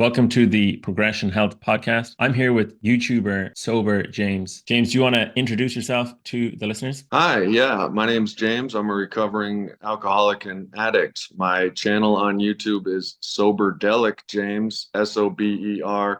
Welcome to the Progression Health Podcast. I'm here with YouTuber Sober James. James, do you want to introduce yourself to the listeners? Hi, yeah, my name's James. I'm a recovering alcoholic and addict. My channel on YouTube is Soberdelic James, Soberdelic.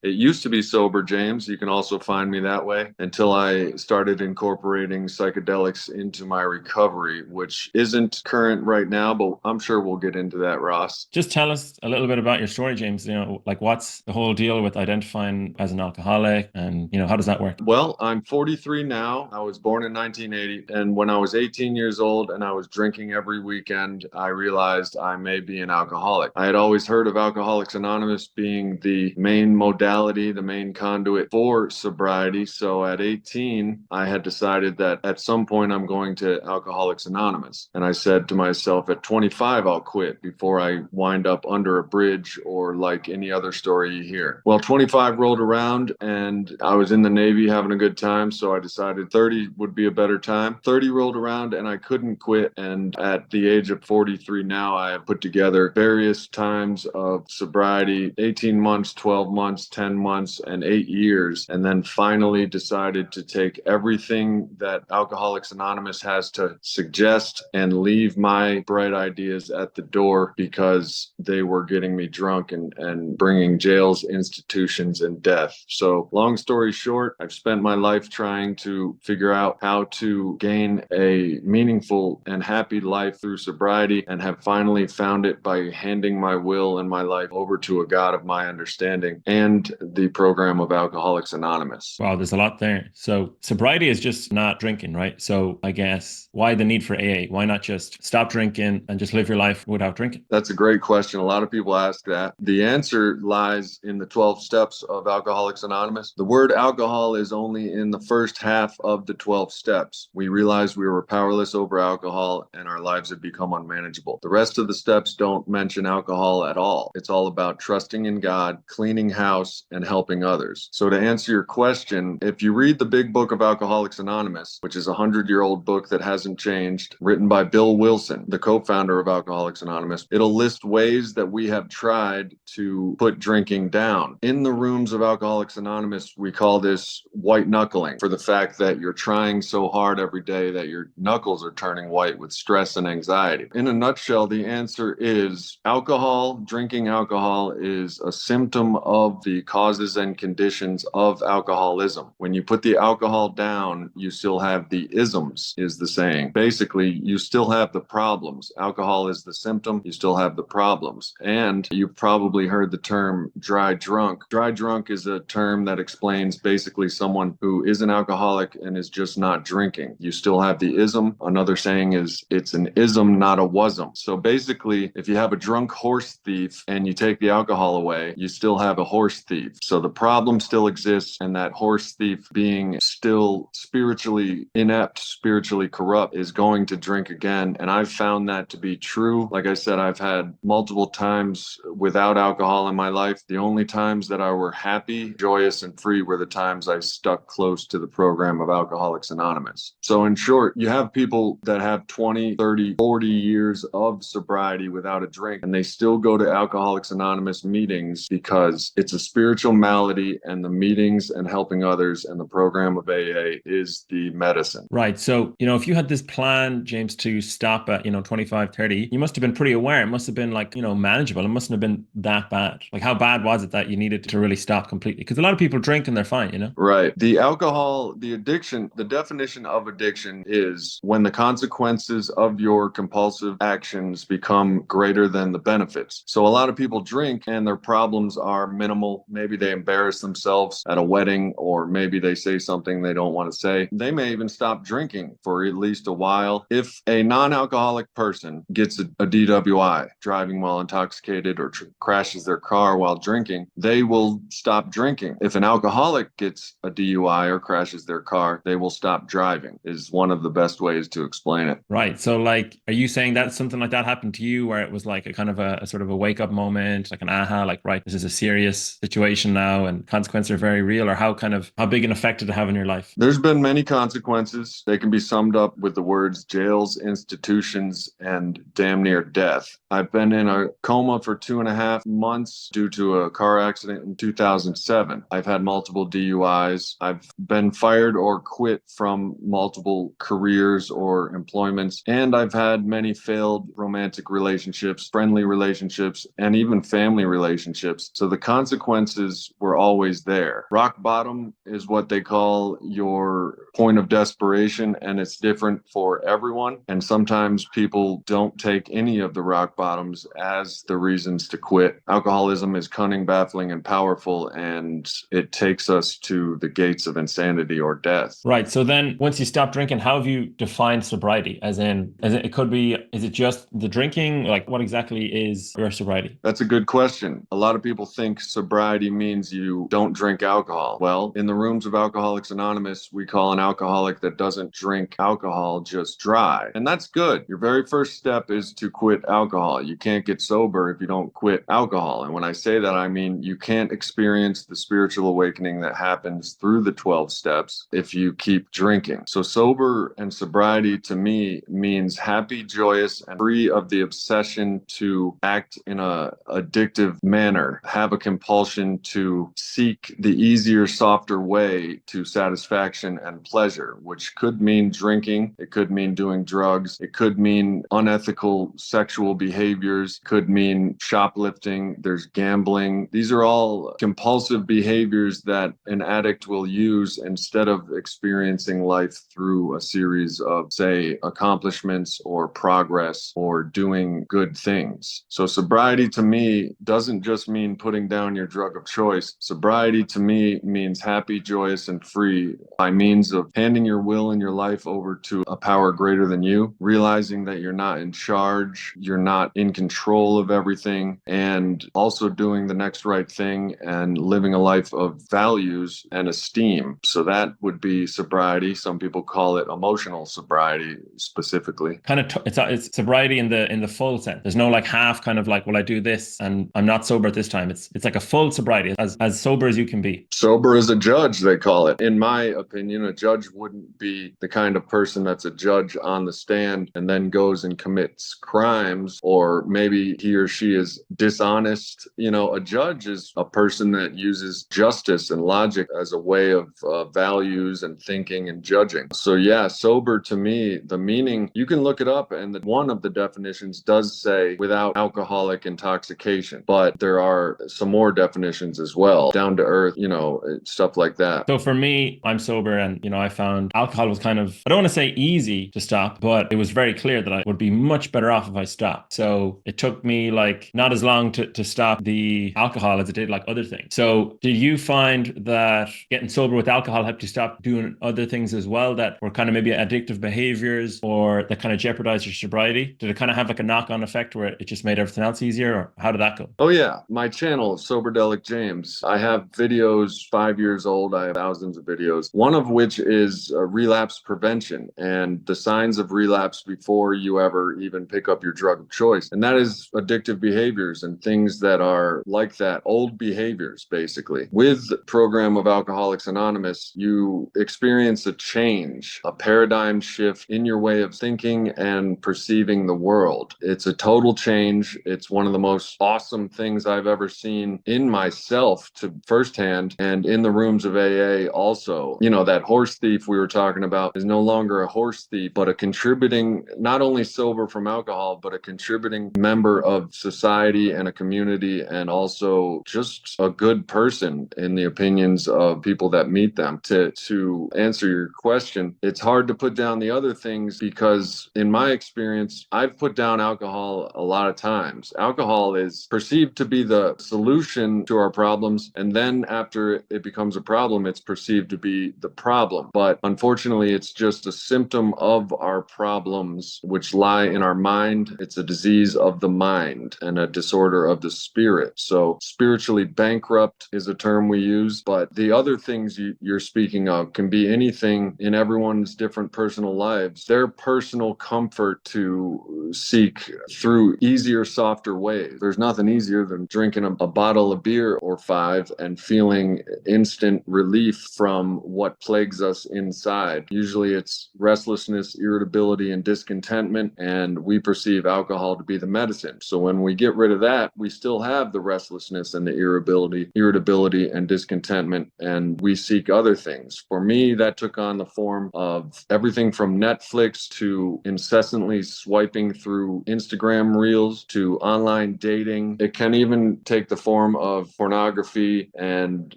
It used to be Sober James. You can also find me that way until I started incorporating psychedelics into my recovery, which isn't current right now, but I'm sure we'll get into that, Ross. Just tell us a little bit about your story, James. Like what's the whole deal with identifying as an alcoholic and, how does that work? Well, I'm 43 now. I was born in 1980. And when I was 18 years old and I was drinking every weekend, I realized I may be an alcoholic. I had always heard of Alcoholics Anonymous being the main modality, the main conduit for sobriety. So at 18, I had decided that at some point I'm going to Alcoholics Anonymous. And I said to myself, at 25, I'll quit before I wind up under a bridge or like any other story you hear. Well, 25 rolled around and I was in the Navy having a good time, so I decided 30 would be a better time. 30 rolled around and I couldn't quit, and at the age of 43 now, I have put together various times of sobriety, 18 months, 12 months, 10 months, and 8 years, and then finally decided to take everything that Alcoholics Anonymous has to suggest and leave my bright ideas at the door because they were getting me drunk and bringing jails, institutions, and death. So long story short, I've spent my life trying to figure out how to gain a meaningful and happy life through sobriety, and have finally found it by handing my will and my life over to a God of my understanding and the program of Alcoholics Anonymous. Wow, there's a lot there. So sobriety is just not drinking, right? So I guess why the need for AA? Why not just stop drinking and just live your life without drinking? That's a great question. A lot of people ask that. The answer lies in the 12 steps of Alcoholics Anonymous. The word alcohol is only in the first half of the 12 steps. We realized we were powerless over alcohol and our lives had become unmanageable. The rest of the steps don't mention alcohol at all. It's all about trusting in God, cleaning house, and helping others. So to answer your question, if you read the big book of Alcoholics Anonymous, which is a 100-year-old book that hasn't changed, written by Bill Wilson, the co-founder of Alcoholics Anonymous, it'll list ways that we have tried to put drinking down. In the rooms of Alcoholics Anonymous, we call this white knuckling, for the fact that you're trying so hard every day that your knuckles are turning white with stress and anxiety. In a nutshell, the answer is alcohol. Drinking alcohol is a symptom of the causes and conditions of alcoholism. When you put the alcohol down, you still have the isms, is the saying. Basically, you still have the problems. Alcohol is the symptom, you still have the problems. And you've probably heard the term dry drunk. Dry drunk is a term that explains basically someone who is an alcoholic and is just not drinking. You still have the ism. Another saying is it's an ism, not a wasm. So basically, if you have a drunk horse thief and you take the alcohol away, you still have a horse thief. So the problem still exists, and that horse thief, being still spiritually inept, spiritually corrupt, is going to drink again. And I've found that to be true. Like I said, I've had multiple times without alcohol in my life. The only times that I were happy, joyous, and free were the times I stuck close to the program of Alcoholics Anonymous. So in short, you have people that have 20, 30, 40 years of sobriety without a drink, and they still go to Alcoholics Anonymous meetings because it's a spiritual malady, and the meetings and helping others and the program of AA is the medicine. Right. So, if you had this plan, James, to stop at, 25, 30, you must have been pretty aware. It must have been like, manageable. It mustn't have been that bad. Like, how bad was it that you needed to really stop completely? Because a lot of people drink and they're fine. Right. The alcohol, the addiction, the definition of addiction is when the consequences of your compulsive actions become greater than the benefits. So a lot of people drink and their problems are minimal. Maybe they embarrass themselves at a wedding, or maybe they say something they don't want to say. They may even stop drinking for at least a while. If a non-alcoholic person gets a DWI, driving while intoxicated, or crashes their car while drinking, they will stop drinking. If an alcoholic gets a DUI or crashes their car, they will stop driving, is one of the best ways to explain it. Right. So like, are you saying that something like that happened to you, where it was like a kind of a sort of a wake up moment, like an aha, like, right, this is a serious situation now and consequences are very real? Or how big an effect did it have in your life? There's been many consequences. They can be summed up with the words jails, institutions, and damn near death. I've been in a coma coma for 2.5 months due to a car accident in 2007. I've had multiple DUIs. I've been fired or quit from multiple careers or employments, and I've had many failed romantic relationships, friendly relationships, and even family relationships. So the consequences were always there. Rock bottom is what they call your point of desperation, and it's different for everyone. And sometimes people don't take any of the rock bottoms as the reasons to quit. Alcoholism is cunning, baffling, and powerful, and it takes us to the gates of insanity or death. Right. So then once you stop drinking, how have you defined sobriety? As in, it could be, is it just the drinking? Like, what exactly is your sobriety? That's a good question. A lot of people think sobriety means you don't drink alcohol. Well, in the rooms of Alcoholics Anonymous, we call an alcoholic that doesn't drink alcohol just dry. And that's good. Your very first step is to quit alcohol. You can't get sober if you don't quit alcohol. And when I say that, I mean you can't experience the spiritual awakening that happens through the 12 steps if you keep drinking. So sober and sobriety to me means happy, joyous, and free of the obsession to act in a addictive manner, have a compulsion to seek the easier, softer way to satisfaction and pleasure, which could mean drinking, it could mean doing drugs, it could mean unethical sexual behaviors, could mean shoplifting, there's gambling. These are all compulsive behaviors that an addict will use instead of experiencing life through a series of, say, accomplishments or progress or doing good things. So sobriety to me doesn't just mean putting down your drug of choice. Sobriety to me means happy, joyous, and free by means of handing your will and your life over to a power greater than you, realizing that you're not in charge, you're not in control of everything, and also doing the next right thing and living a life of values and esteem. So that would be sobriety. Some people call it emotional sobriety specifically. Kind of, it's sobriety in the full sense. There's no like half kind of like, well, I do this and I'm not sober at this time. It's like a full sobriety, as sober as you can be. Sober as a judge, they call it. In my opinion, a judge wouldn't be the kind of person that's a judge on the stand and then goes and commits crimes, or maybe he or she is dishonest. You know, a judge is a person that uses justice and logic as a way of values and thinking and judging. So yeah, sober to me, the meaning, you can look it up, and one of the definitions does say without alcoholic intoxication, but there are some more definitions as well, down to earth, you know, stuff like that. So for me, I'm sober, and I found alcohol was kind of, I don't want to say easy to stop, but it was very clear that I would be much better off if I stopped. So it took me like not as long to stop the alcohol as it did like other things. So did you find that getting sober with alcohol helped you stop doing other things as well that were kind of maybe addictive behaviors or that kind of jeopardized your sobriety? Did it kind of have like a knock-on effect where it just made everything else easier, or how did that go? Oh yeah, my channel, Soberdelic James. I have videos 5 years old. I have thousands of videos, one of which is relapse prevention and the signs of relapse before you ever even pick up your drug of choice. And that is addictive behaviors and things that are like that, old behaviors, basically. With the program of Alcoholics Anonymous, you experience a change, a paradigm shift in your way of thinking and perceiving the world. It's a total change. It's one of the most awesome things I've ever seen in myself to firsthand, and in the rooms of AA also. You know, that horse thief we were talking about is no longer a horse thief, but a contributing, not only sober from alcohol, but a contributing member of society and a community, and also just a good person in the opinions of people that meet them. To answer your question, it's hard to put down the other things because in my experience, I've put down alcohol a lot of times. Alcohol is perceived to be the solution to our problems, and then after it becomes a problem, it's perceived to be the problem. But unfortunately, it's just a symptom of our problems which lie in our mind. It's a disease of the mind and a disorder of the spirit. So spiritually bankrupt is a term we use, but the other things you're speaking of can be anything in everyone's different personal lives. Their personal comfort to seek through easier, softer ways. There's nothing easier than drinking a bottle of beer or 5 and feeling instant relief from what plagues us inside. Usually it's restlessness, irritability, and discontentment, and we perceive alcohol to be the medicine. So when we get rid of that, we still have the restlessness and the irritability and discontentment, and we seek other things. For me, that took on the form of everything from Netflix to incessantly swiping through Instagram reels to online dating. It can even take the form of pornography and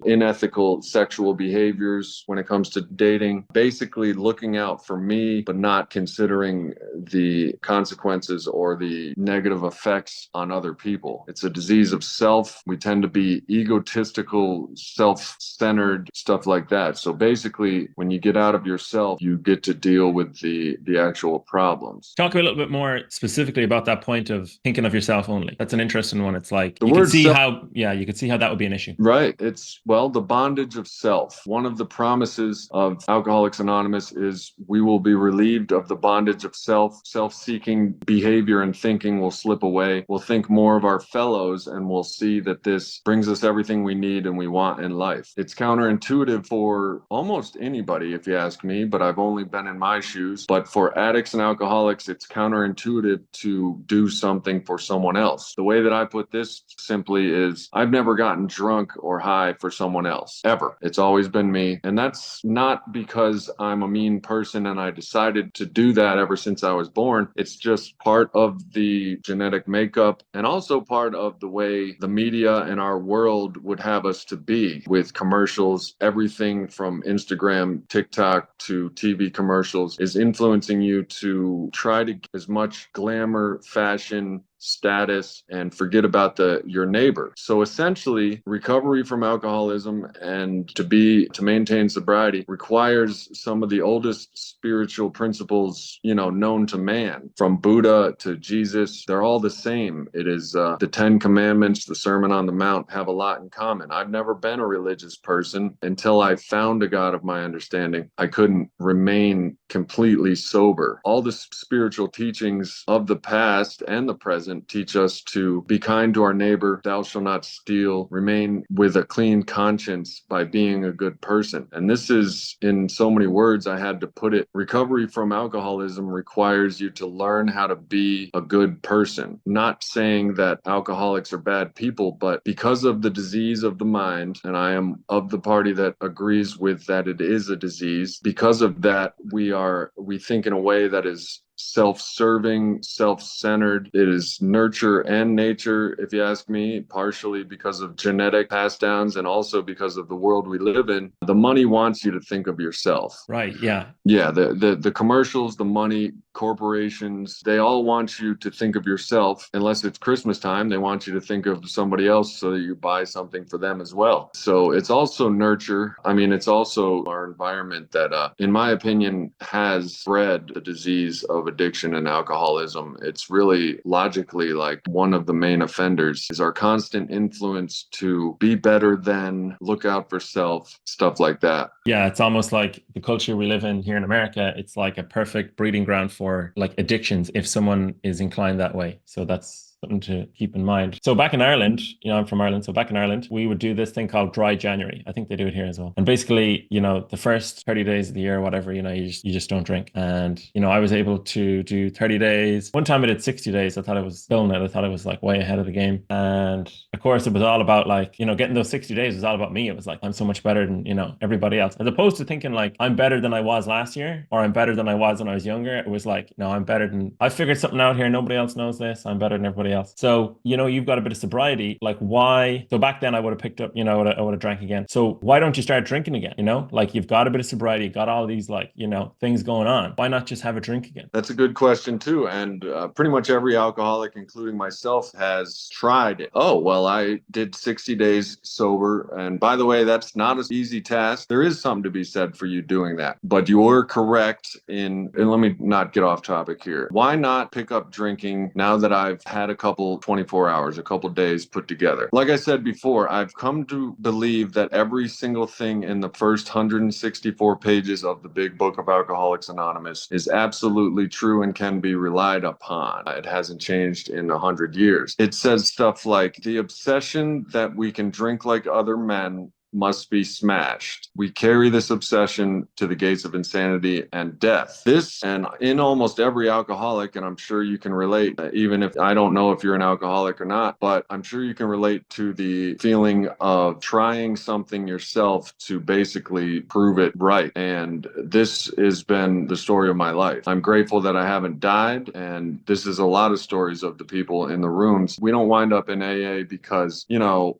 unethical sexual behaviors when it comes to dating. Basically looking out for me, but not considering the consequences or the negative effects on other people. It's a disease of self. We tend to be egotistical, self-centered, stuff like that. So basically, when you get out of yourself, you get to deal with the actual problems. Talk a little bit more specifically about that point of thinking of yourself only. That's an interesting one. It's like The you can word see self- how, yeah, you could see how that would be an issue. Right. It's, well, the bondage of self. One of the promises of Alcoholics Anonymous is we will be relieved of the bondage of self. Self-seeking behavior and thinking will slip away. We'll think more of our fellows, and we'll see that this brings us everything we need and we want in life. It's counterintuitive for almost anybody, if you ask me, but I've only been in my shoes. But for addicts and alcoholics, it's counterintuitive to do something for someone else. The way that I put this simply is I've never gotten drunk or high for someone else, ever. It's always been me. And that's not because I'm a mean person and I decided to do that ever since I was born. It's just part of the genetic makeup and also part of the way the media and our world would have us to be, with commercials. Everything from Instagram, TikTok to TV commercials is influencing you to try to get as much glamour, fashion, status, and forget about your neighbor. So essentially, recovery from alcoholism and to maintain sobriety requires some of the oldest spiritual principles, known to man. From Buddha to Jesus, they're all the same. It is the 10 Commandments, the Sermon on the Mount have a lot in common. I've never been a religious person until I found a God of my understanding. I couldn't remain completely sober. All the spiritual teachings of the past and the present teach us to be kind to our neighbor, thou shalt not steal, remain with a clean conscience by being a good person. And this is, in so many words, I had to put it. Recovery from alcoholism requires you to learn how to be a good person. Not saying that alcoholics are bad people, but because of the disease of the mind, and I am of the party that agrees with that it is a disease, because of that, we think in a way that is self-serving, self-centered. It is nurture and nature, if you ask me, partially because of genetic pass downs and also because of the world we live in. The money wants you to think of yourself. Right. Yeah. Yeah. The commercials, the money, corporations, they all want you to think of yourself. Unless it's Christmas time, they want you to think of somebody else so that you buy something for them as well. So it's also nurture. I mean, it's also our environment that, in my opinion, has bred the disease of addiction and alcoholism. It's really logically like one of the main offenders is our constant influence to be better than, look out for self, stuff like that. Yeah, it's almost like the culture we live in here in America. It's like a perfect breeding ground for like addictions if someone is inclined that way. So that's something to keep in mind. So back in Ireland, I'm from Ireland. So back in Ireland, we would do this thing called dry January. I think they do it here as well. And basically, the first 30 days of the year, whatever, you just don't drink. And, I was able to do 30 days. One time I did 60 days. I thought I was killing it. I thought I was like way ahead of the game. And of course it was all about like, getting those 60 days was all about me. It was like, I'm so much better than, everybody else. As opposed to thinking like, I'm better than I was last year, or I'm better than I was when I was younger. It was like, no, I'm better than, I figured something out here. Nobody else knows this. I'm better than everybody else. So, you've got a bit of sobriety. Like why? So back then I would have picked up, I would have drank again. So why don't you start drinking again? Like you've got a bit of sobriety, you got all these like, things going on. Why not just have a drink again? That's a good question too. And pretty much every alcoholic, including myself, has tried it. Oh, well, I did 60 days sober. And by the way, that's not an easy task. There is something to be said for you doing that. But you were correct and let me not get off topic here. Why not pick up drinking now that I've had a couple 24 hours, a couple days put together? Like I said before, I've come to believe that every single thing in the first 164 pages of the big book of Alcoholics Anonymous is absolutely true and can be relied upon. It hasn't changed in 100 years. It says stuff like the obsession that we can drink like other men must be smashed. We carry this obsession to the gates of insanity and death. This, and in almost every alcoholic, and I'm sure you can relate, even if I don't know if you're an alcoholic or not, but I'm sure you can relate to the feeling of trying something yourself to basically prove it right. And this has been the story of my life. I'm grateful that I haven't died, and this is a lot of stories of the people in the rooms. We don't wind up in AA because,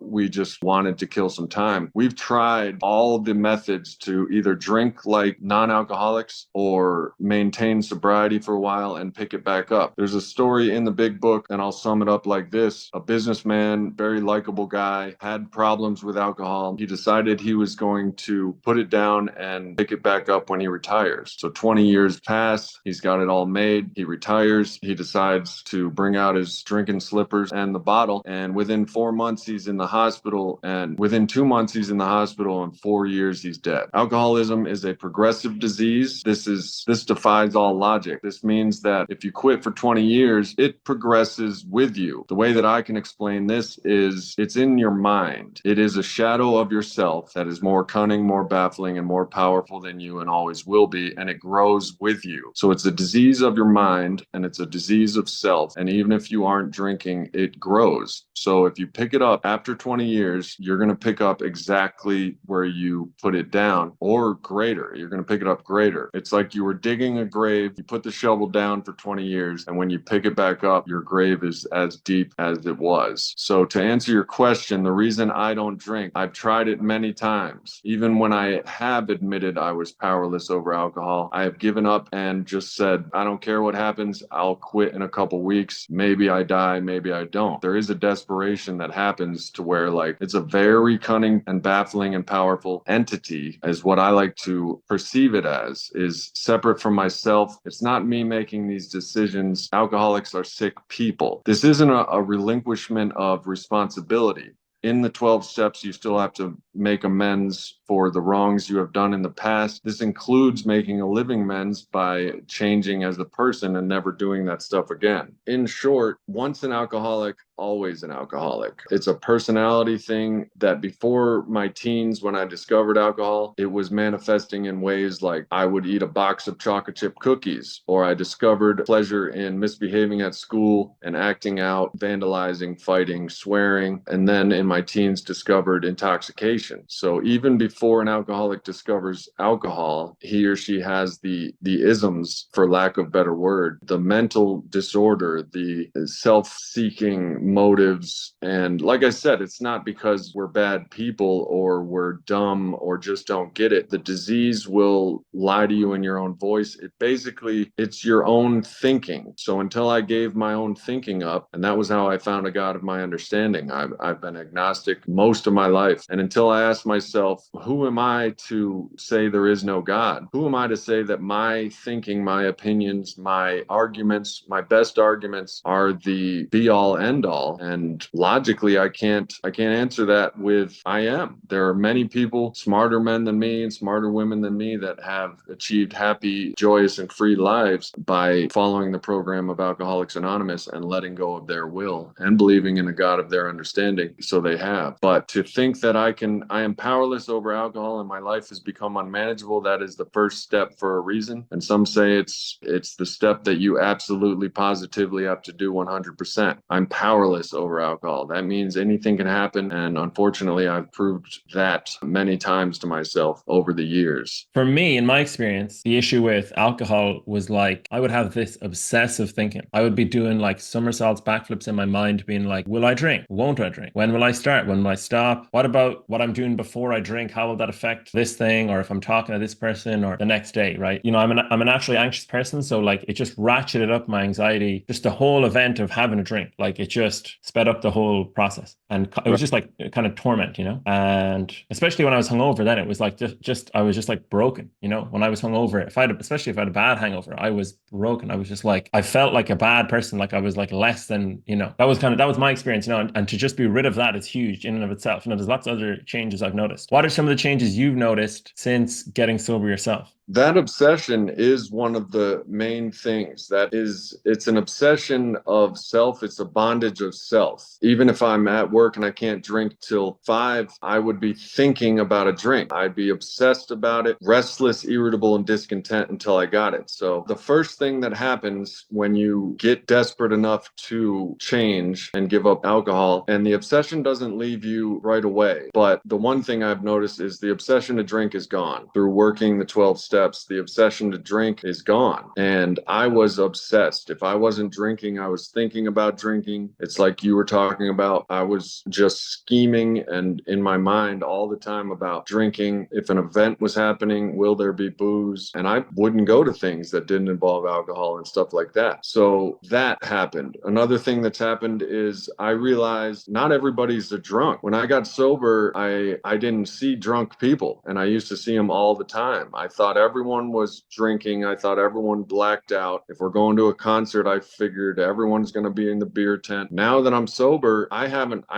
we just wanted to kill some time. We've tried all the methods to either drink like non-alcoholics or maintain sobriety for a while and pick it back up. There's a story in the big book, and I'll sum it up like this. A businessman, very likable guy, had problems with alcohol. He decided he was going to put it down and pick it back up when he retires. So 20 years pass. He's got it all made. He retires. He decides to bring out his drinking slippers and the bottle. And within 4 months, he's in the hospital. And within 2 months, he's in the hospital. And 4 years, he's dead. Alcoholism is a progressive disease. This defies all logic. This means that if you quit for 20 years, it progresses with you. The way that I can explain this is it's in your mind. It is a shadow of yourself that is more cunning, more baffling, and more powerful than you and always will be, and it grows with you. So it's a disease of your mind, and it's a disease of self. And even if you aren't drinking, it grows. So if you pick it up after 20 years, you're going to pick up exactly where you put it down, or greater. You're going to pick it up greater. It's like you were digging a grave, you put the shovel down for 20 years, and when you pick it back up, your grave is as deep as it was. So to answer your question, the reason I don't drink, I've tried it many times. Even when I have admitted I was powerless over alcohol, I have given up and just said, I don't care what happens, I'll quit in a couple weeks. Maybe I die, maybe I don't. There is a desperation that happens to where it's a very cunning and baffling and powerful entity, is what I like to perceive it as, is separate from myself. It's not me making these decisions. Alcoholics are sick people. This isn't a relinquishment of responsibility. In the 12 steps, you still have to make amends for the wrongs you have done in the past. This includes making a living amends by changing as a person and never doing that stuff again. In short, once an alcoholic, always an alcoholic. It's a personality thing that before my teens, when I discovered alcohol, it was manifesting in ways like I would eat a box of chocolate chip cookies, or I discovered pleasure in misbehaving at school and acting out, vandalizing, fighting, swearing, and then in my teens discovered intoxication. So even before an alcoholic discovers alcohol, he or she has the isms, for lack of a better word, the mental disorder, the self-seeking motives. And like I said, it's not because we're bad people or we're dumb or just don't get it. The disease will lie to you in your own voice. It's your own thinking. So until I gave my own thinking up, and that was how I found a God of my understanding. I've been agnostic most of my life. And until I asked myself, who am I to say there is no God? Who am I to say that my thinking, my opinions, my arguments, my best arguments are the be all end all? And logically, I can't answer that with I am. There are many people, smarter men than me and smarter women than me, that have achieved happy, joyous, and free lives by following the program of Alcoholics Anonymous and letting go of their will and believing in a God of their understanding. So they have. But to think that I am powerless over alcohol and my life has become unmanageable, that is the first step for a reason. And some say it's the step that you absolutely positively have to do 100%. I'm powerless over alcohol. That means anything can happen. And unfortunately, I've proved that many times to myself over the years. For me, in my experience, the issue with alcohol was I would have this obsessive thinking. I would be doing somersaults, backflips in my mind, being like, will I drink? Won't I drink? When will I start? When will I stop? What about what I'm doing before I drink? How will that affect this thing? Or if I'm talking to this person or the next day, right? I'm a naturally anxious person. So it just ratcheted up my anxiety, just the whole event of having a drink. It just sped up the whole process. And it was just kind of torment, and especially when I was hungover, then it was I was just broken, when I was hungover, especially if I had a bad hangover, I was broken. I was just I felt like a bad person. I was less than, that was my experience, and to just be rid of that is huge in and of itself. There's lots of other changes I've noticed. What are some of the changes you've noticed since getting sober yourself? That obsession is one of the main things. It's an obsession of self. It's a bondage of self. Even if I'm at work and I can't drink till 5, I would be thinking about a drink. I'd be obsessed about it, restless, irritable, and discontent until I got it. So the first thing that happens when you get desperate enough to change and give up alcohol, and the obsession doesn't leave you right away, but the one thing I've noticed is the obsession to drink is gone. Through working the 12 steps, the obsession to drink is gone. And I was obsessed. If I wasn't drinking, I was thinking about drinking. It's like you were talking about. I was just scheming and in my mind all the time about drinking. If an event was happening, will there be booze? And I wouldn't go to things that didn't involve alcohol and stuff like that. So that happened. Another thing that's happened is I realized not everybody's a drunk. When I got sober, I didn't see drunk people, and I used to see them all the time. I thought everyone was drinking. I thought everyone blacked out. If we're going to a concert, I figured everyone's going to be in the beer tent. Now that I'm sober, I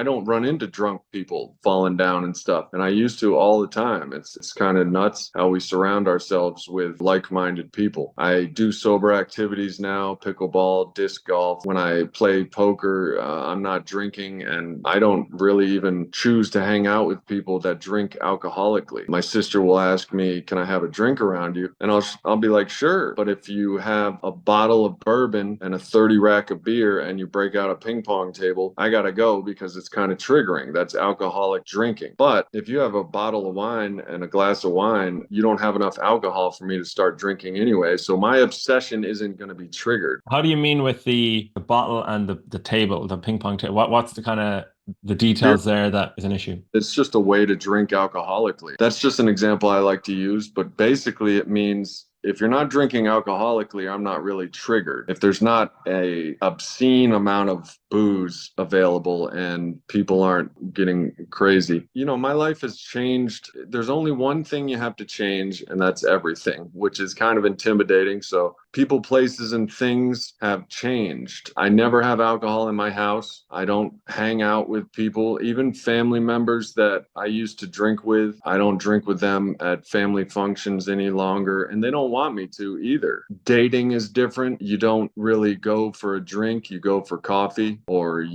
don't run into drunk people falling down and stuff. And I used to all the time. It's kind of nuts how we surround ourselves with like-minded people. I do sober activities now, pickleball, disc golf. When I play poker, I'm not drinking, and I don't really even choose to hang out with people that drink alcoholically. My sister will ask me, "Can I have a drink around you?" And I'll be like, "Sure." But if you have a bottle of bourbon and a 30 rack of beer and you break out a ping pong table, I gotta go because it's kind of triggering. That's alcoholic drinking. But if you have a bottle of wine and a glass of wine, you don't have enough alcohol for me to start drinking anyway. So my obsession isn't going to be triggered. How do you mean with the bottle and the table, the ping pong table? What's the kind of the Beer, details there that is an issue? it's just a way to drink alcoholically. That's just an example I like to use, but basically it means if you're not drinking alcoholically, I'm not really triggered. If there's not a obscene amount of booze available and people aren't getting crazy. My life has changed. There's only one thing you have to change, and that's everything, which is kind of intimidating. So people, places, and things have changed. I never have alcohol in my house. I don't hang out with people, even family members that I used to drink with. I don't drink with them at family functions any longer, and they don't want me to either. Dating is different. You don't really go for a drink, you go for coffee, or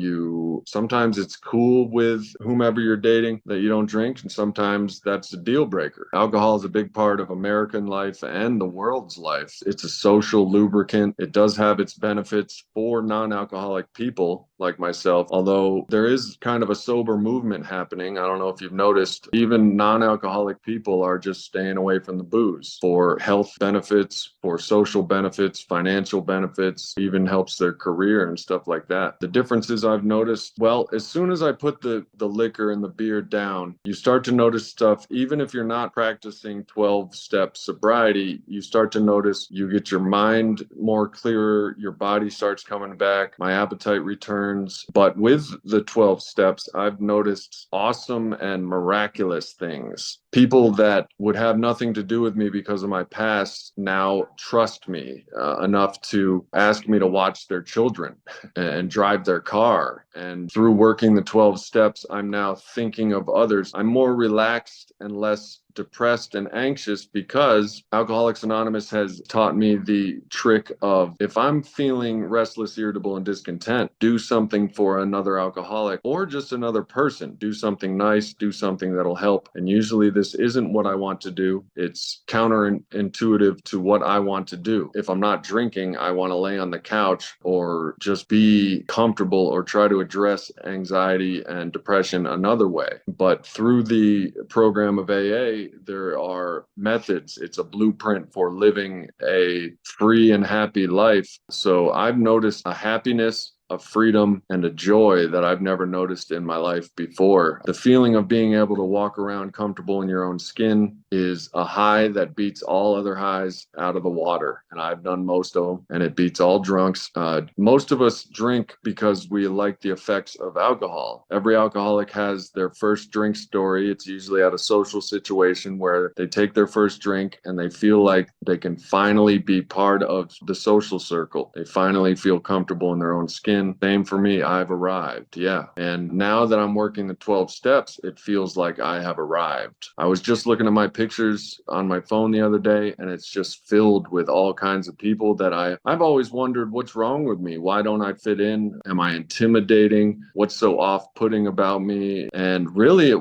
sometimes it's cool with whomever you're dating that you don't drink, and sometimes that's a deal breaker. Alcohol is a big part of American life and the world's life. It's a social lubricant. It does have its benefits for non-alcoholic people like myself, although there is kind of a sober movement happening. I don't know if you've noticed, even non-alcoholic people are just staying away from the booze for health benefits, for social benefits, financial benefits, even helps their career and stuff like that. The differences I've noticed, well, as soon as I put the liquor and the beer down, you start to notice stuff. Even if you're not practicing 12-step sobriety, you start to notice you get your mind more clearer, your body starts coming back, my appetite returns. But with the 12 steps, I've noticed awesome and miraculous things. People that would have nothing to do with me because of my past now trust me enough to ask me to watch their children and drive their car. And through working the 12 steps, I'm now thinking of others. I'm more relaxed and less depressed and anxious because Alcoholics Anonymous has taught me the trick of, if I'm feeling restless, irritable, and discontent, do something for another alcoholic or just another person. Do something nice, do something that'll help. And usually this isn't what I want to do. It's counterintuitive to what I want to do. If I'm not drinking, I want to lay on the couch or just be comfortable or try to address anxiety and depression another way. But through the program of AA, there are methods. It's a blueprint for living a free and happy life. So I've noticed a happiness, a freedom, and a joy that I've never noticed in my life before. The feeling of being able to walk around comfortable in your own skin is a high that beats all other highs out of the water. And I've done most of them, and it beats all drunks. Most of us drink because we like the effects of alcohol. Every alcoholic has their first drink story. It's usually at a social situation where they take their first drink and they feel like they can finally be part of the social circle. They finally feel comfortable in their own skin. in. Same for me. I've arrived. Yeah. And now that I'm working the 12 steps, it feels like I have arrived. I was just looking at my pictures on my phone the other day, and it's just filled with all kinds of people that I've always wondered what's wrong with me. Why don't I fit in? Am I intimidating? What's so off-putting about me? And really I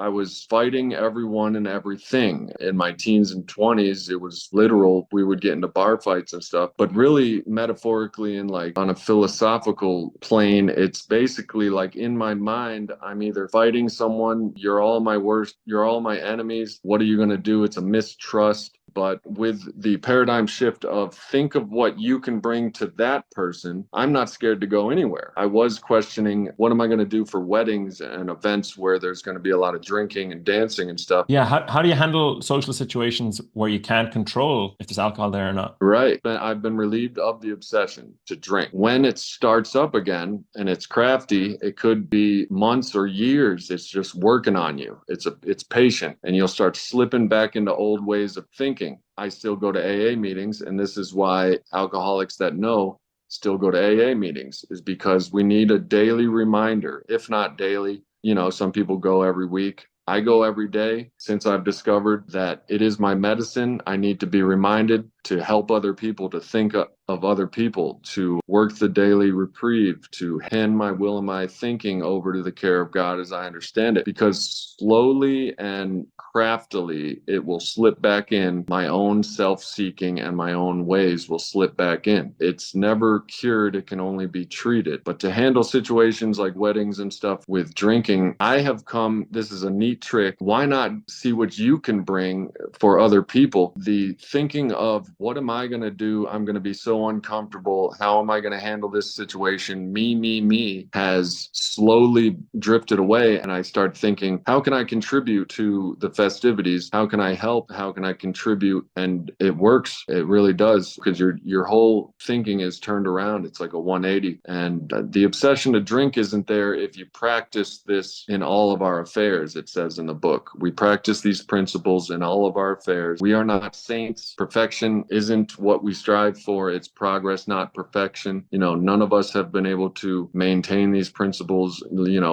was fighting everyone and everything. In my teens and 20s, it was literal. We would get into bar fights and stuff, but really metaphorically and like on a philosophical plane, it's basically like in my mind, I'm either fighting someone, you're all my worst, you're all my enemies. What are you going to do? It's a mistrust. But with the paradigm shift of think of what you can bring to that person, I'm not scared to go anywhere. I was questioning, what am I going to do for weddings and events where there's going to be a lot of drinking and dancing and stuff? Yeah. How do you handle social situations where you can't control if there's alcohol there or not? Right. But I've been relieved of the obsession to drink. When it starts up again and it's crafty, it could be months or years. It's just working on you. It's patient, and you'll start slipping back into old ways of thinking. I still go to AA meetings, and this is why alcoholics that know still go to AA meetings, is because we need a daily reminder, if not daily. Some people go every week. I go every day since I've discovered that it is my medicine. I need to be reminded to help other people, to think of other people, to work the daily reprieve, to hand my will and my thinking over to the care of God as I understand it. Because slowly and craftily, it will slip back in. My own self-seeking and my own ways will slip back in. It's never cured. It can only be treated. But to handle situations like weddings and stuff with drinking, this is a neat trick. Why not see what you can bring for other people? The thinking of, what am I going to do? I'm going to be so uncomfortable. How am I going to handle this situation? Me, has slowly drifted away. And I start thinking, how can I contribute to the festivities? How can I help? How can I contribute? And it works. It really does, because your whole thinking is turned around. It's like a 180. And the obsession to drink isn't there if you practice this in all of our affairs, it says in the book. We practice these principles in all of our affairs. We are not saints. Perfection isn't what we strive for. It's progress, not perfection. None of us have been able to maintain these principles,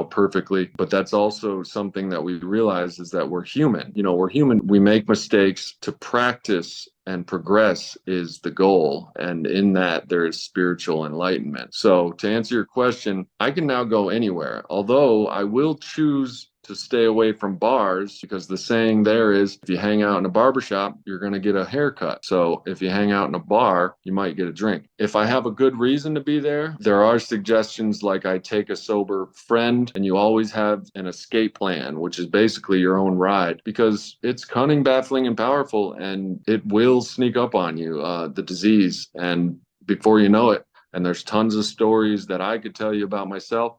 perfectly. But that's also something that we realize, is that we're human. We're human. We make mistakes. To practice and progress is the goal. And in that, there is spiritual enlightenment. So to answer your question, I can now go anywhere, although I will choose to stay away from bars, because the saying there is, if you hang out in a barbershop, you're going to get a haircut. So if you hang out in a bar, you might get a drink. If I have a good reason to be there, there are suggestions like I take a sober friend, and you always have an escape plan, which is basically your own ride, because it's cunning, baffling, and powerful, and it will sneak up on you, the disease. And before you know it, and there's tons of stories that I could tell you about myself,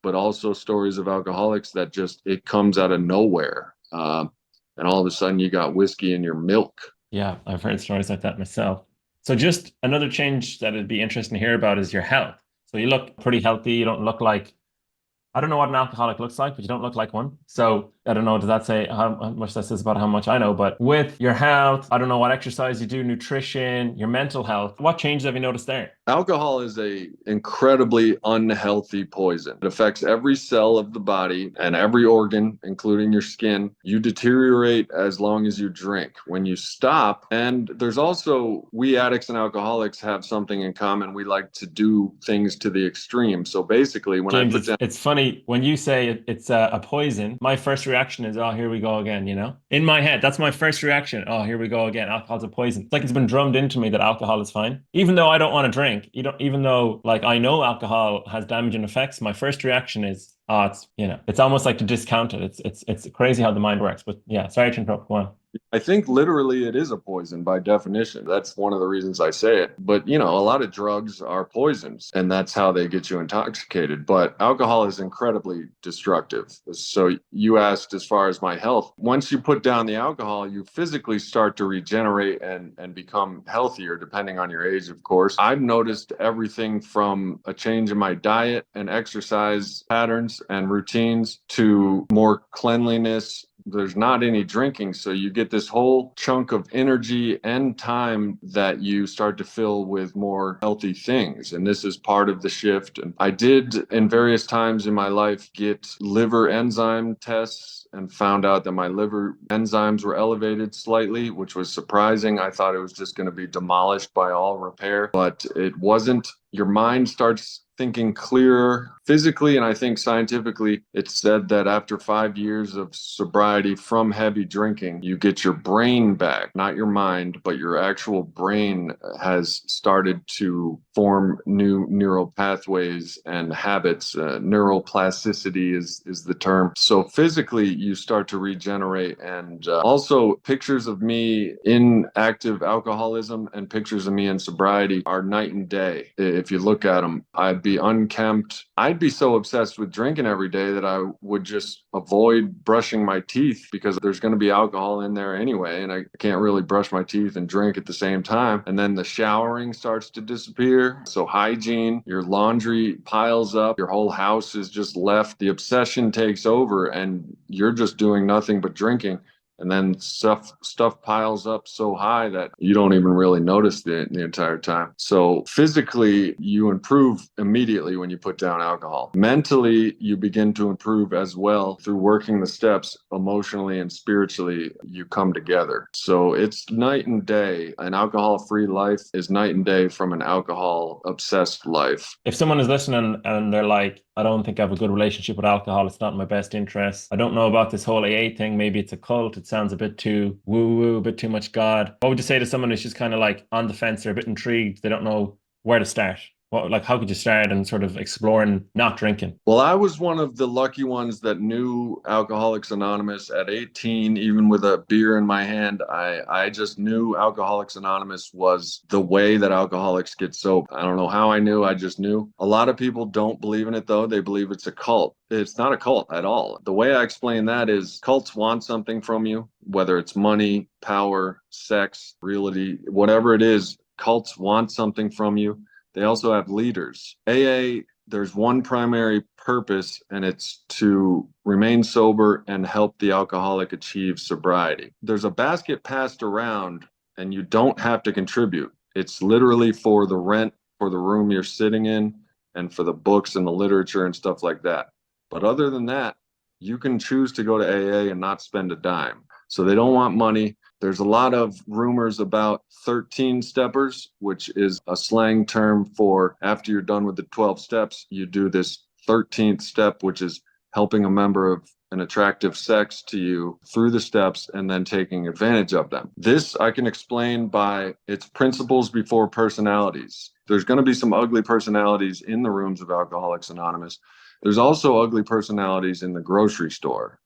but also stories of alcoholics that just, it comes out of nowhere. And all of a sudden you got whiskey in your milk. Yeah, I've heard stories like that myself. So just another change that it'd be interesting to hear about is your health. So you look pretty healthy. You don't look like, I don't know what an alcoholic looks like, but you don't look like one. So I don't know, does that say how much that says about how much I know? But with your health, I don't know what exercise you do, nutrition, your mental health, what changes have you noticed there? Alcohol is a incredibly unhealthy poison. It affects every cell of the body and every organ, including your skin. You deteriorate as long as you drink. When you stop, and there's also, we addicts and alcoholics have something in common. We like to do things to the extreme. So basically, when James, I put down, it's funny when you say it's a poison, my first reaction is, oh, here we go again, In my head, that's my first reaction. Oh, here we go again. Alcohol's a poison. It's like it's been drummed into me that alcohol is fine. Even though I don't want to drink, even though like I know alcohol has damaging effects, my first reaction is, oh, it's almost like to discount it. It's crazy how the mind works. But yeah, sorry to interrupt. Go on. I think literally it is a poison by definition. That's one of the reasons I say it. But, a lot of drugs are poisons, and that's how they get you intoxicated. But alcohol is incredibly destructive. So you asked as far as my health. Once you put down the alcohol, you physically start to regenerate and become healthier, depending on your age, of course. I've noticed everything from a change in my diet and exercise patterns and routines to more cleanliness, there's not any drinking. So you get this whole chunk of energy and time that you start to fill with more healthy things. And this is part of the shift. And I did in various times in my life get liver enzyme tests and found out that my liver enzymes were elevated slightly, which was surprising. I thought it was just going to be demolished by all repair, but it wasn't. Your mind starts thinking clearer physically, and I think scientifically it's said that after 5 years of sobriety from heavy drinking, you get your brain back, not your mind, but your actual brain has started to form new neural pathways and habits. Neuroplasticity is the term. So physically you start to regenerate. And also pictures of me in active alcoholism and pictures of me in sobriety are night and day. If you look at them, I'd be unkempt. I'd be so obsessed with drinking every day that I would just avoid brushing my teeth because there's going to be alcohol in there anyway. And I can't really brush my teeth and drink at the same time. And then the showering starts to disappear. So hygiene, your laundry piles up, your whole house is just left. The obsession takes over and you're just doing nothing but drinking. And then stuff piles up so high that you don't even really notice the entire time. So physically, you improve immediately when you put down alcohol. Mentally, you begin to improve as well through working the steps. Emotionally and spiritually, you come together. So it's night and day. An alcohol-free life is night and day from an alcohol-obsessed life. If someone is listening and they're like, I don't think I have a good relationship with alcohol, it's not in my best interest, I don't know about this whole AA thing, maybe it's a cult, it sounds a bit too woo-woo, a bit too much God. What would you say to someone who's just kind of like on the fence, they're a bit intrigued, they don't know where to start? How could you start and sort of exploring not drinking? Well, I was one of the lucky ones that knew Alcoholics Anonymous at 18, even with a beer in my hand. I just knew Alcoholics Anonymous was the way that alcoholics get sober. I don't know how I knew, I just knew. A lot of people don't believe in it though. They believe it's a cult. It's not a cult at all. The way I explain that is cults want something from you, whether it's money, power, sex, reality, whatever it is, cults want something from you. They also have leaders. AA, there's one primary purpose, and it's to remain sober and help the alcoholic achieve sobriety. There's a basket passed around, and you don't have to contribute. It's literally for the rent, for the room you're sitting in, and for the books and the literature and stuff like that. But other than that, you can choose to go to AA and not spend a dime. So they don't want money. There's a lot of rumors about 13 steppers, which is a slang term for after you're done with the 12 steps, you do this 13th step, which is helping a member of an attractive sex to you through the steps and then taking advantage of them. This I can explain by its principles before personalities. There's going to be some ugly personalities in the rooms of Alcoholics Anonymous. There's also ugly personalities in the grocery store.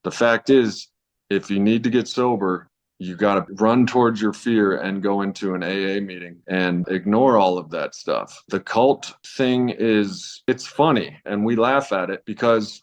The fact is, if you need to get sober, you got to run towards your fear and go into an AA meeting and ignore all of that stuff. The cult thing it's funny and we laugh at it because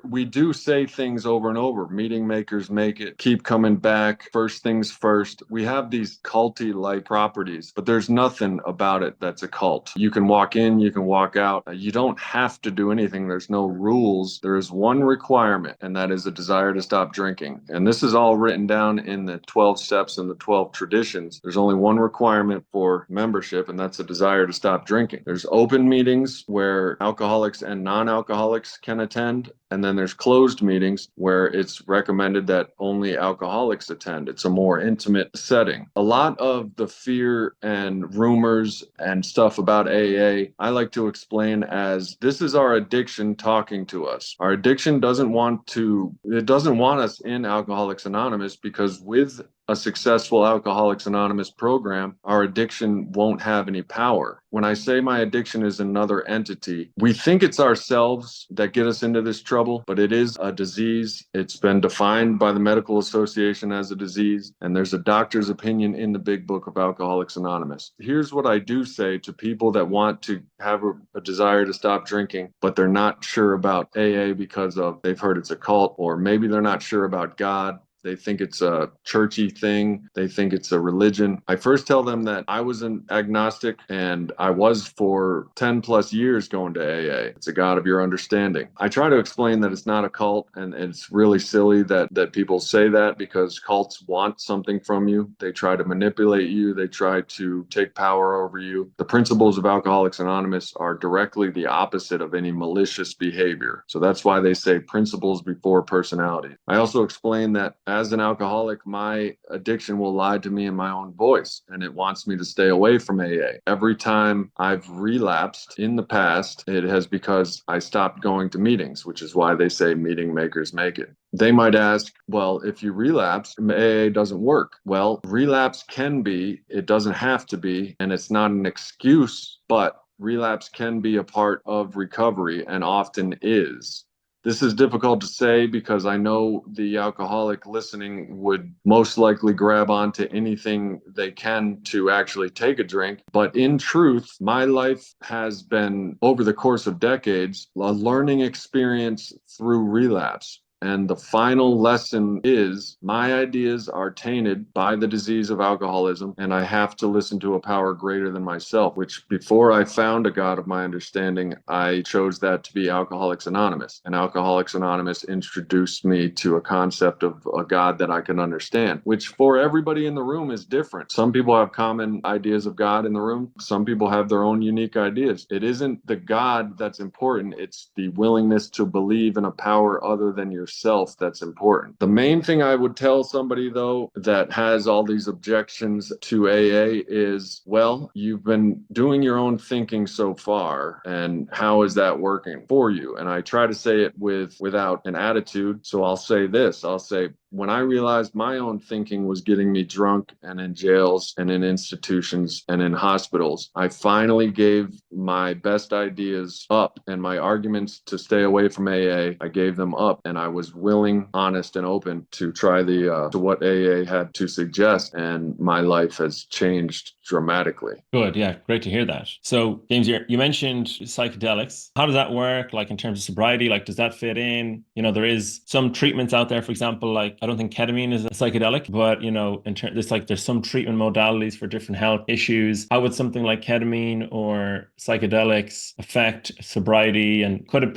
we do say things over and over. Meeting makers make it, keep coming back, first things first. We have these culty-like properties, but there's nothing about it that's a cult. You can walk in, you can walk out. You don't have to do anything. There's no rules. There is one requirement, and that is a desire to stop drinking. And this is all written down in the 12 steps and the 12 traditions. There's only one requirement for membership, and that's a desire to stop drinking. There's open meetings where alcoholics and non-alcoholics can attend. And then there's closed meetings where it's recommended that only alcoholics attend. It's a more intimate setting. A lot of the fear and rumors and stuff about AA, I like to explain as this is our addiction talking to us. Our addiction doesn't want us in Alcoholics Anonymous because with a successful Alcoholics Anonymous program, our addiction won't have any power. When I say my addiction is another entity, we think it's ourselves that get us into this trouble, but it is a disease. It's been defined by the Medical Association as a disease, and there's a doctor's opinion in the big book of Alcoholics Anonymous. Here's what I do say to people that want to have a desire to stop drinking, but they're not sure about AA because they've heard it's a cult, or maybe they're not sure about God. They think it's a churchy thing. They think it's a religion. I first tell them that I was an agnostic, and I was for 10 plus years going to AA. It's a God of your understanding. I try to explain that it's not a cult, and it's really silly that people say that, because cults want something from you. They try to manipulate you. They try to take power over you. The principles of Alcoholics Anonymous are directly the opposite of any malicious behavior. So that's why they say principles before personality. I also explain that as an alcoholic, my addiction will lie to me in my own voice, and it wants me to stay away from AA. Every time I've relapsed in the past, it has because I stopped going to meetings, which is why they say meeting makers make it. They might ask, well, if you relapse, AA doesn't work. Well, relapse can be, it doesn't have to be, and it's not an excuse, but relapse can be a part of recovery and often is. This is difficult to say because I know the alcoholic listening would most likely grab onto anything they can to actually take a drink. But in truth, my life has been, over the course of decades, a learning experience through relapse. And the final lesson is my ideas are tainted by the disease of alcoholism, and I have to listen to a power greater than myself, which before I found a God of my understanding, I chose that to be Alcoholics Anonymous. And Alcoholics Anonymous introduced me to a concept of a God that I can understand, which for everybody in the room is different. Some people have common ideas of God in the room. Some people have their own unique ideas. It isn't the God that's important. It's the willingness to believe in a power other than yourself that's important. The main thing I would tell somebody, though, that has all these objections to AA is, well, you've been doing your own thinking so far, and how is that working for you? And I try to say it without an attitude. So I'll say this. I'll say, when I realized my own thinking was getting me drunk and in jails and in institutions and in hospitals, I finally gave my best ideas up, and my arguments to stay away from AA, I gave them up, and I was willing, honest, and open to try to what AA had to suggest, and my life has changed dramatically. Good. Yeah. Great to hear that. So, James, you mentioned psychedelics. How does that work? Like in terms of sobriety, like does that fit in? There is some treatments out there, for example, like I don't think ketamine is a psychedelic, but there's some treatment modalities for different health issues. How would something like ketamine or psychedelics affect sobriety? And could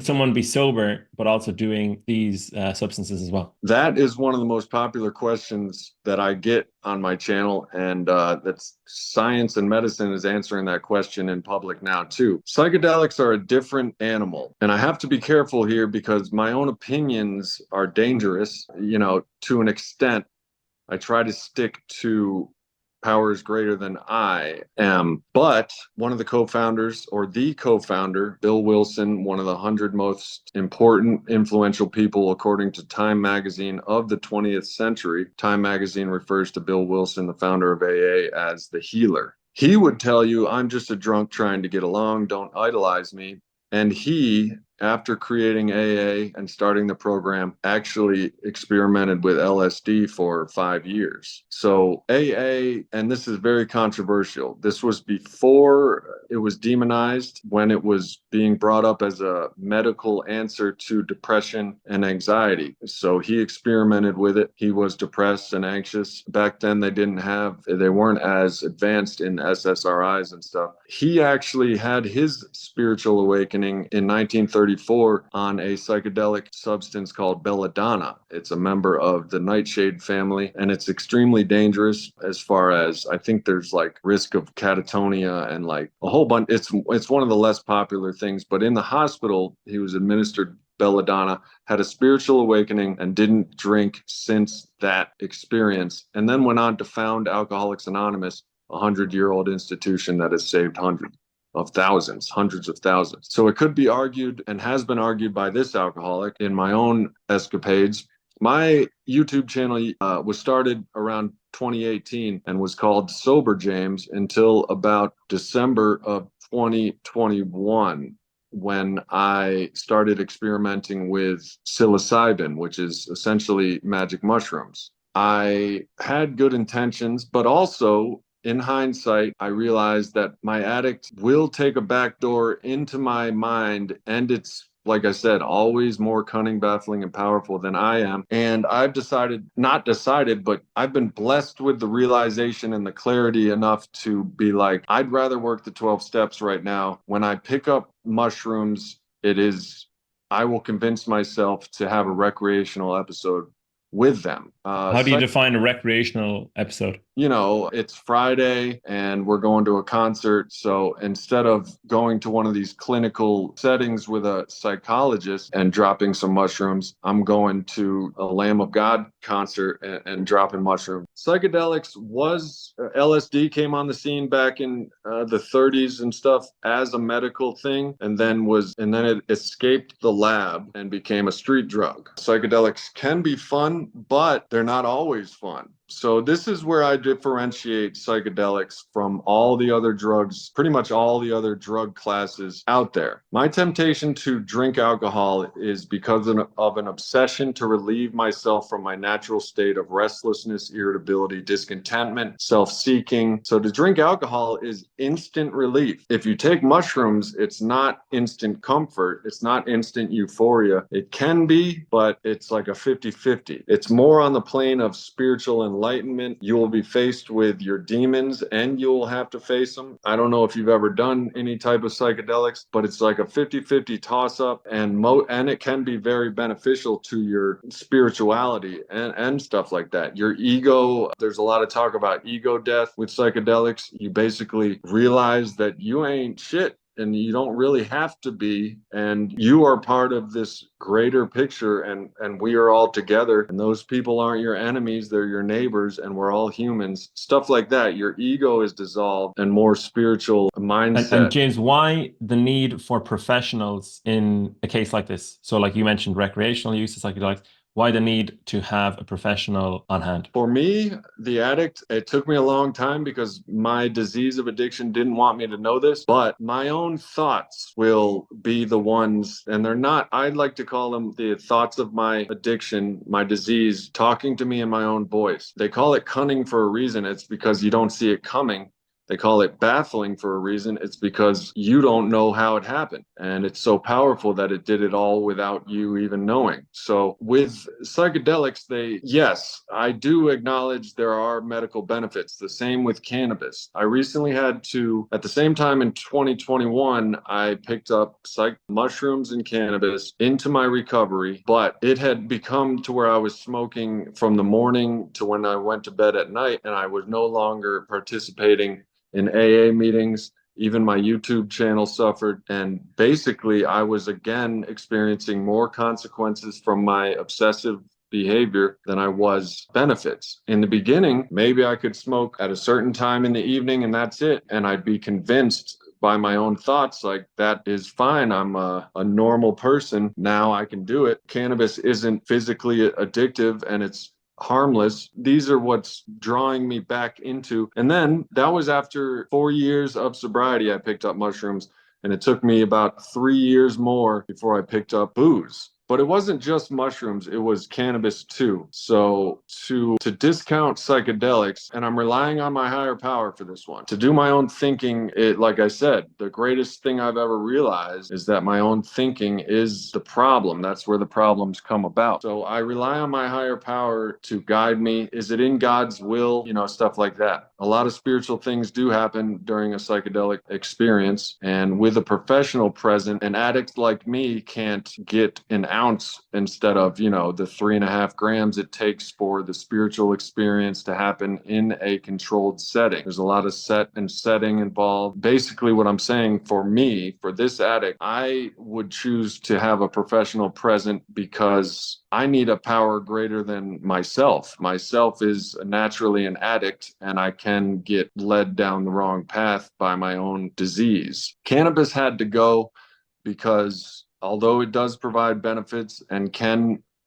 someone be sober but also doing these substances as well? That is one of the most popular questions that I get on my channel, and that's science and medicine is answering that question in public now too. Psychedelics are a different animal, and I have to be careful here because my own opinions are dangerous, to an extent. I try to stick to powers greater than I am. But one of the co-founders, or the co-founder, Bill Wilson, one of the 100 most important, influential people, according to Time Magazine, of the 20th century. Time Magazine refers to Bill Wilson, the founder of AA, as the healer. He would tell you, I'm just a drunk trying to get along, don't idolize me. And he, after creating AA and starting the program, actually experimented with LSD for 5 years. So AA, and this is very controversial, this was before it was demonized, when it was being brought up as a medical answer to depression and anxiety. So he experimented with it. He was depressed and anxious. Back then, they weren't as advanced in SSRIs and stuff. He actually had his spiritual awakening in 1934 on a psychedelic substance called belladonna. It's a member of the nightshade family, and it's extremely dangerous as far as, I think there's like risk of catatonia and like a whole bunch. It's one of the less popular things, but in the hospital, he was administered belladonna, had a spiritual awakening, and didn't drink since that experience, and then went on to found Alcoholics Anonymous, a 100-year-old institution that has saved hundreds of thousands. So it could be argued, and has been argued by this alcoholic in my own escapades. My YouTube channel was started around 2018 and was called Sober James until about December of 2021, when I started experimenting with psilocybin, which is essentially magic mushrooms. I had good intentions, but also in hindsight, I realized that my addict will take a back door into my mind, and it's like I said, always more cunning, baffling, and powerful than I am. And I've not decided, but I've been blessed with the realization and the clarity enough to be like, I'd rather work the 12 steps right now. When I pick up mushrooms, I will convince myself to have a recreational episode with them. How do you define a recreational episode? It's Friday and we're going to a concert. So instead of going to one of these clinical settings with a psychologist and dropping some mushrooms, I'm going to a Lamb of God concert and dropping mushrooms. Psychedelics was LSD came on the scene back in the 30s and stuff as a medical thing, and then it escaped the lab and became a street drug. Psychedelics can be fun, but they're not always fun. So this is where I differentiate psychedelics from all the other drugs, pretty much all the other drug classes out there. My temptation to drink alcohol is because of an obsession to relieve myself from my natural state of restlessness, irritability, discontentment, self-seeking. So to drink alcohol is instant relief. If you take mushrooms, it's not instant comfort. It's not instant euphoria. It can be, but it's like a 50-50. It's more on the plane of spiritual enlightenment. You will be faced with your demons and you'll have to face them. I don't know if you've ever done any type of psychedelics, but it's like a 50-50 toss up, and it can be very beneficial to your spirituality and stuff like that. Your ego, there's a lot of talk about ego death with psychedelics. You basically realize that you ain't shit and you don't really have to be, and you are part of this greater picture, and we are all together, and those people aren't your enemies, they're your neighbors, and we're all humans. Stuff like that. Your ego is dissolved and more spiritual mindset. And James, why the need for professionals in a case like this? So like you mentioned recreational use of psychedelics. Why the need to have a professional on hand? For me, the addict, it took me a long time because my disease of addiction didn't want me to know this, but my own thoughts will be the ones, and they're not, I'd like to call them the thoughts of my addiction, my disease, talking to me in my own voice. They call it cunning for a reason. It's because you don't see it coming. They call it baffling for a reason. It's because you don't know how it happened. And it's so powerful that it did it all without you even knowing. So with psychedelics, yes, I do acknowledge there are medical benefits. The same with cannabis. I recently had to, at the same time in 2021, I picked up mushrooms and cannabis into my recovery, but it had become to where I was smoking from the morning to when I went to bed at night, and I was no longer participating in AA meetings. Even my YouTube channel suffered. And basically, I was again experiencing more consequences from my obsessive behavior than I was benefits. In the beginning, maybe I could smoke at a certain time in the evening and that's it. And I'd be convinced by my own thoughts, like, that is fine. I'm a normal person. Now I can do it. Cannabis isn't physically addictive and it's harmless. These are what's drawing me back into. And then that was after 4 years of sobriety. I picked up mushrooms, and it took me about 3 years more before I picked up booze. But it wasn't just mushrooms, it was cannabis too. So to discount psychedelics, and I'm relying on my higher power for this one, to do my own thinking, like I said, the greatest thing I've ever realized is that my own thinking is the problem. That's where the problems come about. So I rely on my higher power to guide me. Is it in God's will? Stuff like that. A lot of spiritual things do happen during a psychedelic experience. And with a professional present, an addict like me can't get an ounce instead of, the 3.5 grams it takes for the spiritual experience to happen in a controlled setting. There's a lot of setting involved. Basically, what I'm saying, for me, for this addict, I would choose to have a professional present because I need a power greater than myself. Myself is naturally an addict, and I can get led down the wrong path by my own disease. Cannabis had to go because although it does provide benefits and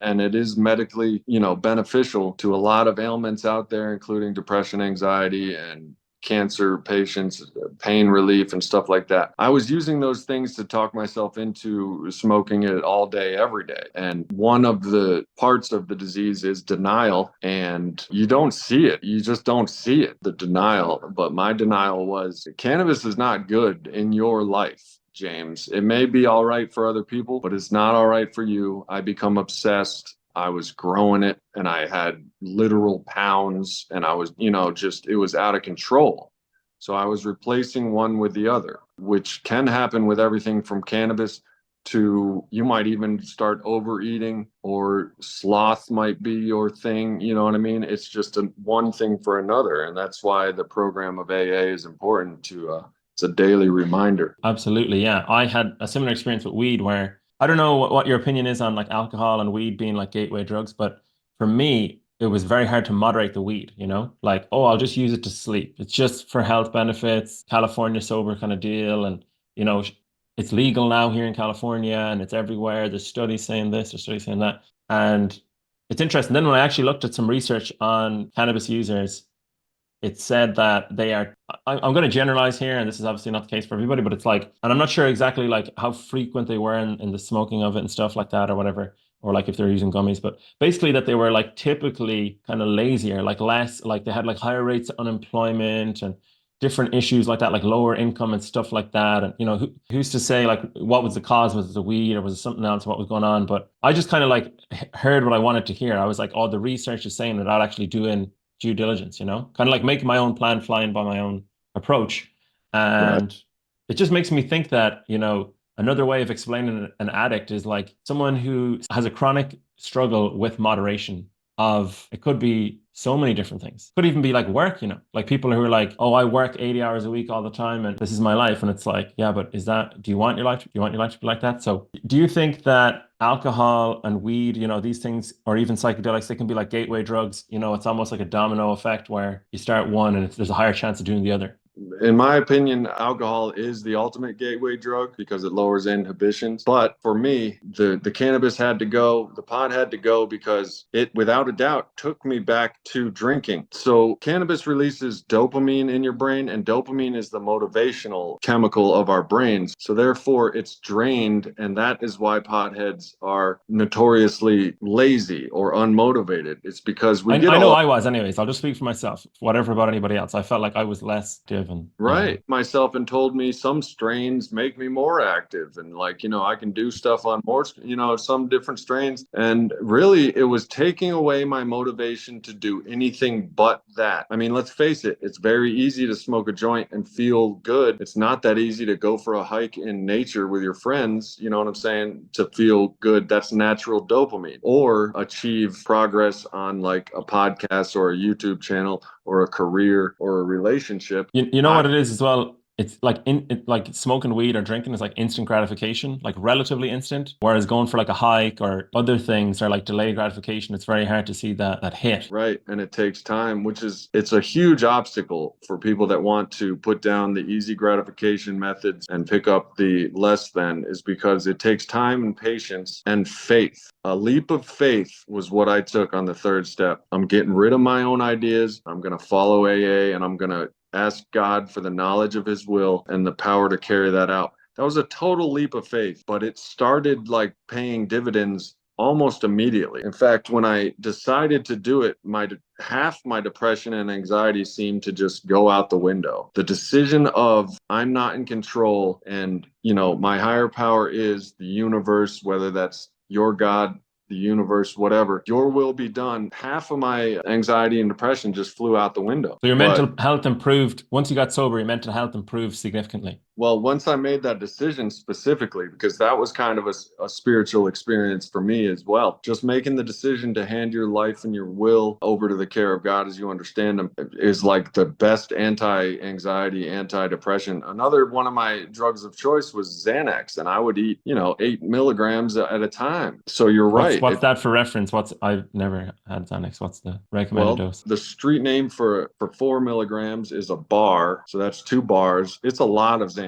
it is medically, beneficial to a lot of ailments out there, including depression, anxiety, and cancer patients, pain relief and stuff like that. I was using those things to talk myself into smoking it all day, every day. And one of the parts of the disease is denial, and you don't see it. You just don't see it, the denial. But my denial was, cannabis is not good in your life. James. It may be all right for other people, but it's not all right for you. I become obsessed. I was growing it and I had literal pounds and I was, just it was out of control. So I was replacing one with the other, which can happen with everything from cannabis to you might even start overeating, or sloth might be your thing. You know what I mean? It's just one thing for another. And that's why the program of AA is important it's a daily reminder. Absolutely. Yeah. I had a similar experience with weed where I don't know what your opinion is on like alcohol and weed being like gateway drugs, but for me, it was very hard to moderate the weed, like, oh, I'll just use it to sleep. It's just for health benefits, California sober kind of deal. And, you know, it's legal now here in California and it's everywhere. There's studies saying this, there's studies saying that. And it's interesting. Then when I actually looked at some research on cannabis users, it said that they are, I'm going to generalize here, and this is obviously not the case for everybody, but it's like, and I'm not sure exactly like how frequent they were in the smoking of it and stuff like that or whatever, or like if they're using gummies, but basically that they were like typically kind of lazier, like less, like they had like higher rates of unemployment and different issues like that, like lower income and stuff like that. And, who's to say like what was the cause? Was it the weed or was it something else? What was going on? But I just kind of like heard what I wanted to hear. I was like, oh, the research is saying without actually doing due diligence, kind of like making my own plan, flying by my own approach. Right. And it just makes me think that, another way of explaining an addict is like someone who has a chronic struggle with moderation of, it could be so many different things. Could even be like work, like people who are like, oh, I work 80 hours a week all the time and this is my life. And it's like, yeah, but do you want your life? Do you want your life to be like that? So do you think that alcohol and weed, these things, or even psychedelics, they can be like gateway drugs? It's almost like a domino effect where you start one and there's a higher chance of doing the other. In my opinion, alcohol is the ultimate gateway drug because it lowers inhibitions. But for me, the cannabis had to go, the pot had to go because it, without a doubt, took me back to drinking. So cannabis releases dopamine in your brain, and dopamine is the motivational chemical of our brains. So therefore, it's drained, and that is why potheads are notoriously lazy or unmotivated. It's because we get I know all I was anyways. I'll just speak for myself. Whatever about anybody else. I felt like I was less active and right myself, and told me some strains make me more active, and like, I can do stuff on more, some different strains. And really it was taking away my motivation to do anything but that. I mean, let's face it, it's very easy to smoke a joint and feel good. It's not that easy to go for a hike in nature with your friends, you know what I'm saying, to feel good. That's natural dopamine. Or achieve progress on like a podcast or a YouTube channel or a career or a relationship. You know what it is as well? It's like like smoking weed or drinking is like instant gratification, like relatively instant. Whereas going for like a hike or other things are like delayed gratification. It's very hard to see that hit. Right. And it takes time, it's a huge obstacle for people that want to put down the easy gratification methods and pick up the less than, is because it takes time and patience and faith. A leap of faith was what I took on the third step. I'm getting rid of my own ideas. I'm going to follow AA, and I'm going to ask God for the knowledge of his will and the power to carry that out. That was a total leap of faith, but it started like paying dividends almost immediately. In fact, when I decided to do it, half my depression and anxiety seemed to just go out the window. The decision of I'm not in control, and my higher power is the universe, whether that's your God, the universe, whatever, your will be done. Half of my anxiety and depression just flew out the window. So your mental health improved once you got sober. Your mental health improved significantly. Well, once I made that decision specifically, because that was kind of a spiritual experience for me as well, just making the decision to hand your life and your will over to the care of God as you understand them is like the best anti-anxiety, anti-depression. Another one of my drugs of choice was Xanax, and I would eat, 8 milligrams at a time. So you're right. What's that for reference? I've never had Xanax. What's the recommended dose? The street name for 4 milligrams is a bar. So that's 2 bars. It's a lot of Xanax.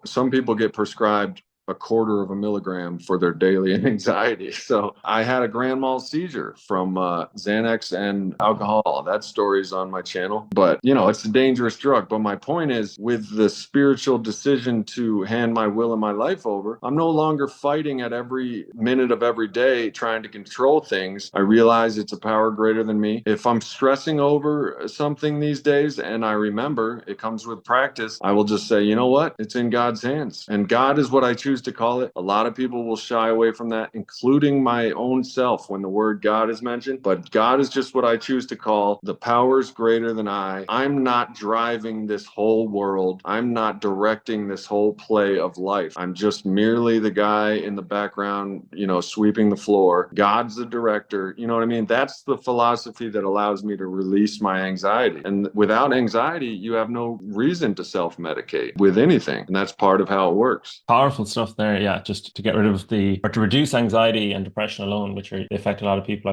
Some people get prescribed a quarter of a milligram for their daily anxiety. So I had a grand mal seizure from Xanax and alcohol. That story's on my channel. But, it's a dangerous drug. But my point is, with the spiritual decision to hand my will and my life over, I'm no longer fighting at every minute of every day trying to control things. I realize it's a power greater than me. If I'm stressing over something these days and I remember it comes with practice, I will just say, you know what? It's in God's hands. And God is what I choose to call it. A lot of people will shy away from that, including my own self when the word God is mentioned. But God is just what I choose to call the powers greater than I. I'm not driving this whole world. I'm not directing this whole play of life. I'm just merely the guy in the background, sweeping the floor. God's the director. You know what I mean? That's the philosophy that allows me to release my anxiety. And without anxiety, you have no reason to self-medicate with anything. And that's part of how it works. Powerful stuff there. Yeah. Just to get rid of or to reduce anxiety and depression alone, which affect a lot of people.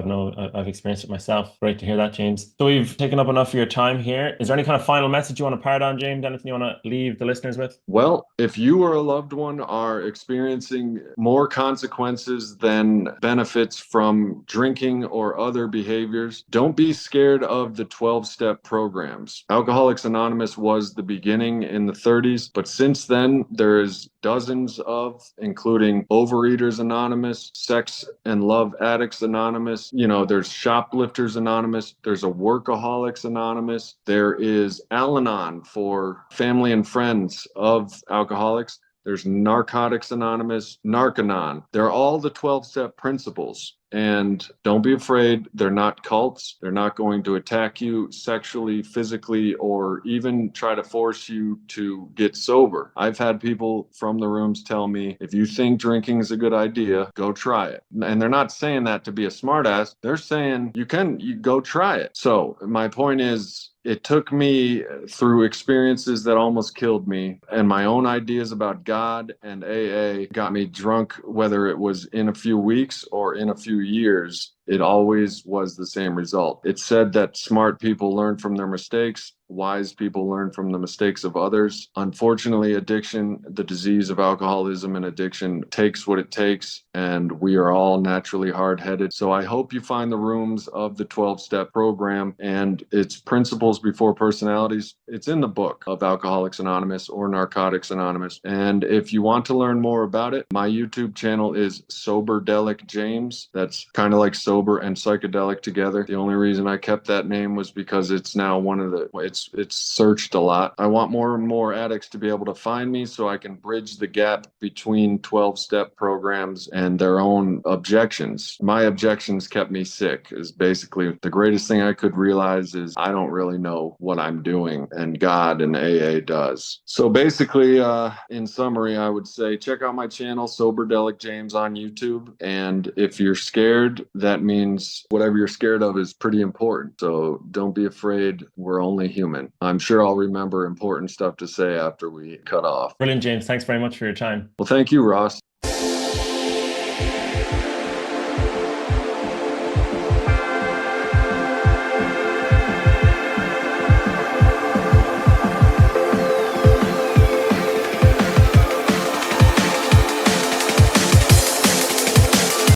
I've experienced it myself. Great to hear that, James. So we've taken up enough of your time here. Is there any kind of final message you want to part on, James? Anything you want to leave the listeners with? Well, if you or a loved one are experiencing more consequences than benefits from drinking or other behaviors, don't be scared of the 12-step programs. Alcoholics Anonymous was the beginning in the 30s, but since then, there's dozens of, including Overeaters Anonymous, Sex and Love Addicts Anonymous. There's Shoplifters Anonymous. There's a Workaholics Anonymous. There is Al-Anon for family and friends of alcoholics. There's Narcotics Anonymous, Narcanon. They're all the 12-step principles. And don't be afraid. They're not cults. They're not going to attack you sexually, physically, or even try to force you to get sober. I've had people from the rooms tell me, if you think drinking is a good idea, go try it. And they're not saying that to be a smartass. They're saying you go try it. So my point is, it took me through experiences that almost killed me, and my own ideas about God and AA got me drunk, whether it was in a few weeks or in a few years. It always was the same result. It's said that smart people learn from their mistakes. Wise people learn from the mistakes of others. Unfortunately, addiction, the disease of alcoholism and addiction, takes what it takes, and we are all naturally hard-headed. So I hope you find the rooms of the 12-step program and its principles before personalities. It's in the book of Alcoholics Anonymous or Narcotics Anonymous. And if you want to learn more about it, my YouTube channel is Soberdelic James. That's kind of like sober and psychedelic together. The only reason I kept that name was because it's now it's searched a lot. I want more and more addicts to be able to find me so I can bridge the gap between 12-step programs and their own objections. My objections kept me sick, is basically the greatest thing I could realize is I don't really know what I'm doing, and God and AA does. So basically, in summary, I would say check out my channel, Soberdelic James on YouTube. And if you're scared, that means whatever you're scared of is pretty important. So don't be afraid. We're only human. I'm sure I'll remember important stuff to say after we cut off. Brilliant, James. Thanks very much for your time. Well, thank you, Ross.